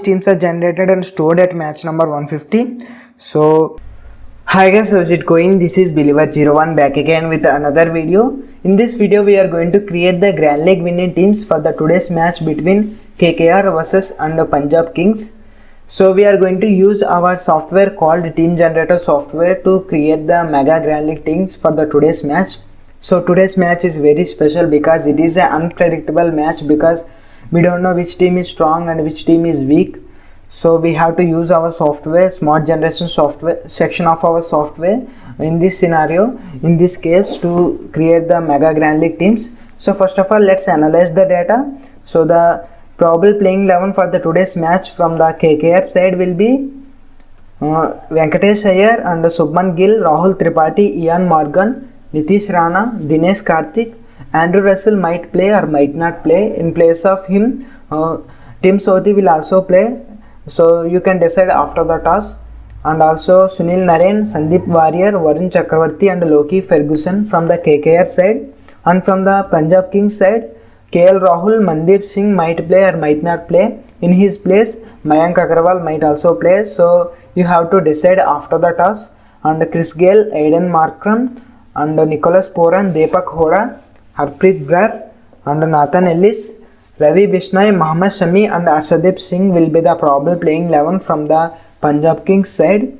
teams are generated and stored at match number 150. So hi guys, how's it going? This is Believer01 back again with another video. In this video we are going to create the Grand League winning teams for the today's match between KKR versus and Punjab Kings. So we are going to use our software called Team Generator software to create the Mega Grand League teams for the today's match. So today's match is very special because it is an unpredictable match because we don't know which team is strong and which team is weak. So we have to use our software, smart generation software section of our software in this scenario, in this case, to create the Mega Grand League teams. So first of all, let's analyze the data. So the probable playing 11 for the today's match from the KKR side will be Venkatesh Iyer and Shubman Gill, Rahul Tripathi, Ian Morgan, Nitish Rana, Dinesh Karthik. Andrew Russell might play or might not play. In place of him, Tim Southee will also play. So you can decide after the toss. And also Sunil Narine, Sandeep Warrier, Varun Chakravarti and Loki Ferguson from the KKR side. And from the Punjab Kings side, KL Rahul, Mandeep Singh might play or might not play. In his place, Mayank Agarwal might also play. So you have to decide after the toss. And Chris Gale, Aiden Markram and Nicholas Poran, Deepak Hoda, Harpreet Brar and Nathan Ellis, Ravi Bishnoi, Mohammad Shami and Arshdeep Singh will be the probable playing 11 from the Punjab Kings side.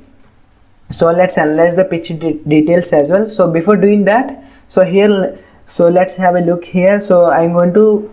So let's analyze the pitch details as well. So before doing that, let's have a look here. So I'm going to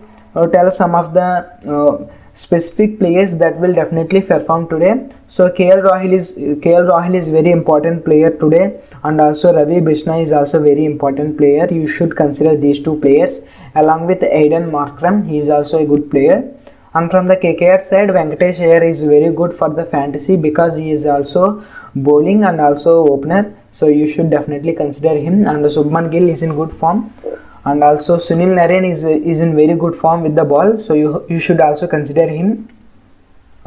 tell some of the specific players that will definitely perform today. So KL Rahul is very important player today, and also Ravi Bishnoi is also very important player. You should consider these two players along with Aiden Markram. He is also a good player. And from the KKR side, Venkatesh Iyer is very good for the fantasy because he is also bowling and also opener. So you should definitely consider him. And Shubman Gill is in good form. And also Sunil Narine is in very good form with the ball, so you should also consider him.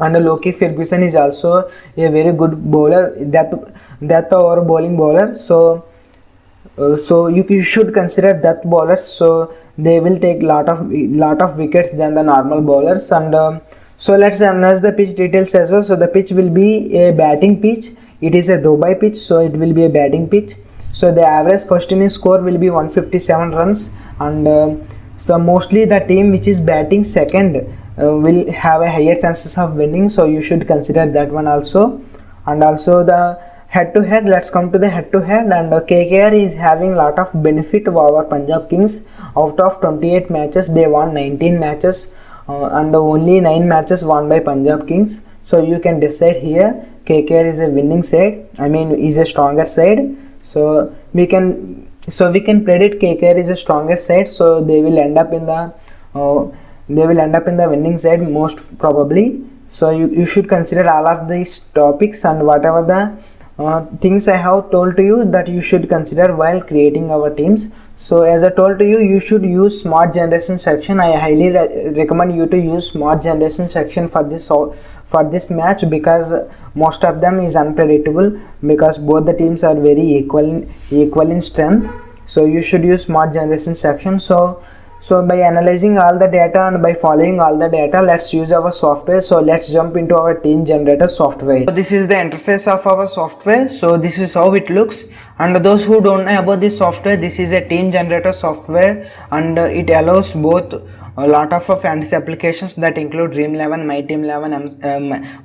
And Loki Ferguson is also a very good bowler, that or bowling bowler. So you should consider that bowlers. So they will take lot of wickets than the normal bowlers. And so let's analyze the pitch details as well. So the pitch will be a batting pitch. It is a Dubai pitch, so it will be a batting pitch. So the average first inning score will be 157 runs, and so mostly the team which is batting second will have a higher chances of winning, so you should consider that one also. And also the head to head, let's come to the head to head. And KKR is having lot of benefit of our Punjab Kings. Out of 28 matches they won 19 matches, and only 9 matches won by Punjab Kings. So you can decide here KKR is a winning side, is a stronger side. So we can predict KKR is a stronger side, so they will end up in the winning side most probably. So you should consider all of these topics and whatever the things I have told to you that you should consider while creating our teams. So as I told to you, you should use smart generation section. I highly recommend you to use smart generation section for this match because most of them is unpredictable because both the teams are very equal in strength. So you should use smart generation section. So by analyzing all the data and by following all the data, let's use our software. So let's jump into our Team Generator software. So this is the interface of our software. So this is how it looks. And those who don't know about this software, this is a Team Generator software, and it allows both a lot of fantasy applications that include Dream 11, My Team 11,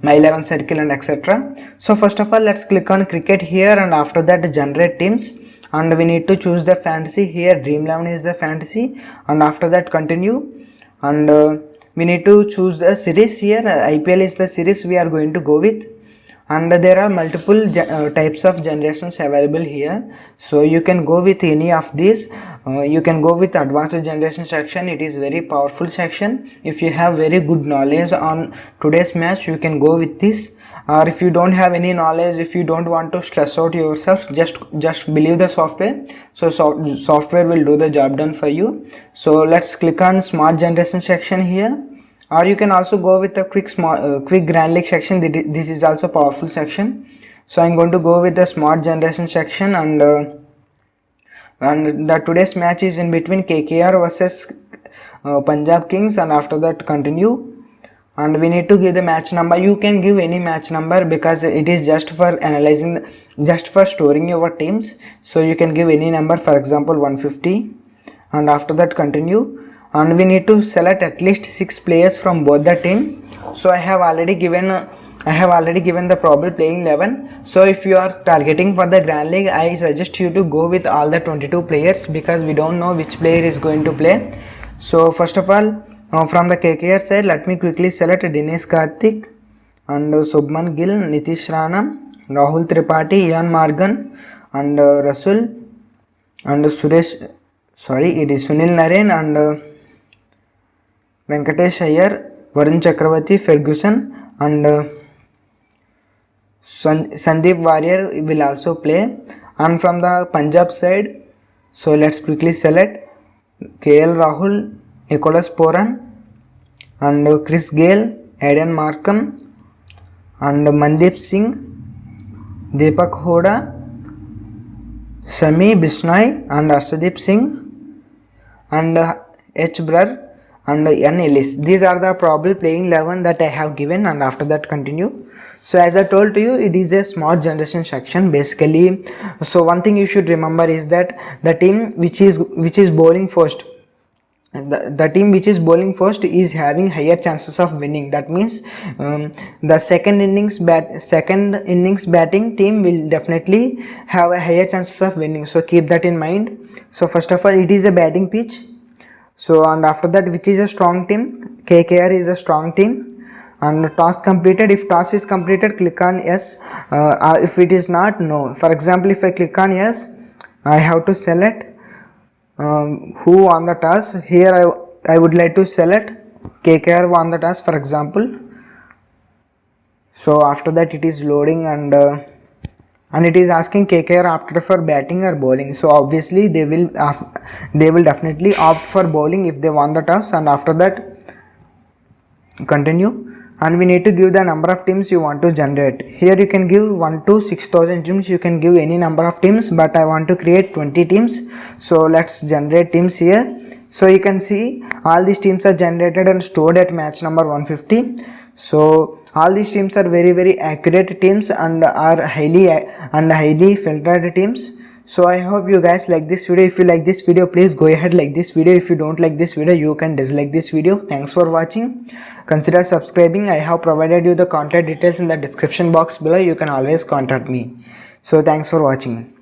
My 11 Circle and etc. So first of all, let's click on cricket here, and after that generate teams, and we need to choose the fantasy. Here Dream 11 is the fantasy, and after that continue, and we need to choose the series. Here IPL is the series we are going to go with, and there are multiple types of generations available here, so you can go with any of these. You can go with advanced generation section. It is very powerful section. If you have very good knowledge on today's match, you can go with this. Or if you don't have any knowledge, if you don't want to stress out yourself, just believe the software. So software will do the job done for you. So let's click on smart generation section here. Or you can also go with the quick Grand League section. This is also powerful section. So I'm going to go with the smart generation section, and the today's match is in between KKR versus Punjab Kings, and after that continue. and we need to give the match number. You can give any match number because it is just for analyzing, just for storing your teams. So you can give any number, for example 150, and after that continue. And we need to select at least 6 players from both the team. So I have already given the probable playing 11. So if you are targeting for the Grand League, I suggest you to go with all the 22 players because we don't know which player is going to play. So first of all, from the KKR side, let me quickly select Dinesh Karthik and Subman Gill, Nitish Rana, Rahul Tripathi, Ian Morgan, and Rasul, and it is Sunil Narain, and Venkatesh Iyer, Varun Chakravarti, Ferguson, and Sandeep Warrior will also play. And from the Punjab side, so let's quickly select KL Rahul, Nicholas Poran, and Chris Gale, Aiden Markham, and Mandeep Singh, Deepak Hoda, Sami Bisnoy, and Arshdeep Singh, and H. Brar, and N. Ellis. These are the probable playing 11 that I have given, and after that continue. So as I told to you, it is a smart generation section basically. So one thing you should remember is that the team which is bowling first, the team which is bowling first is having higher chances of winning. That means the second innings batting team will definitely have a higher chances of winning. So keep that in mind. So first of all, it is a batting pitch. So and after that, which is a strong team? KKR is a strong team. And toss completed. If toss is completed, click on yes. If it is not, no. For example, if I click on yes, I have to select who won the toss. Here I would like to select KKR won the toss, for example. So after that, it is loading, and it is asking KKR opted for batting or bowling. So obviously they will definitely opt for bowling if they won the toss. And after that continue. And we need to give the number of teams you want to generate. Here you can give 1 to 6,000 teams. You can give any number of teams, but I want to create 20 teams. So let's generate teams here. So you can see all these teams are generated and stored at match number 150. So all these teams are very accurate teams and are highly filtered teams. So I hope you guys like this video. If you like this video, please go ahead like this video. If you don't like this video, you can dislike this video. Thanks for watching. Consider subscribing. I have provided you the contact details in the description box below. You can always contact me. So thanks for watching.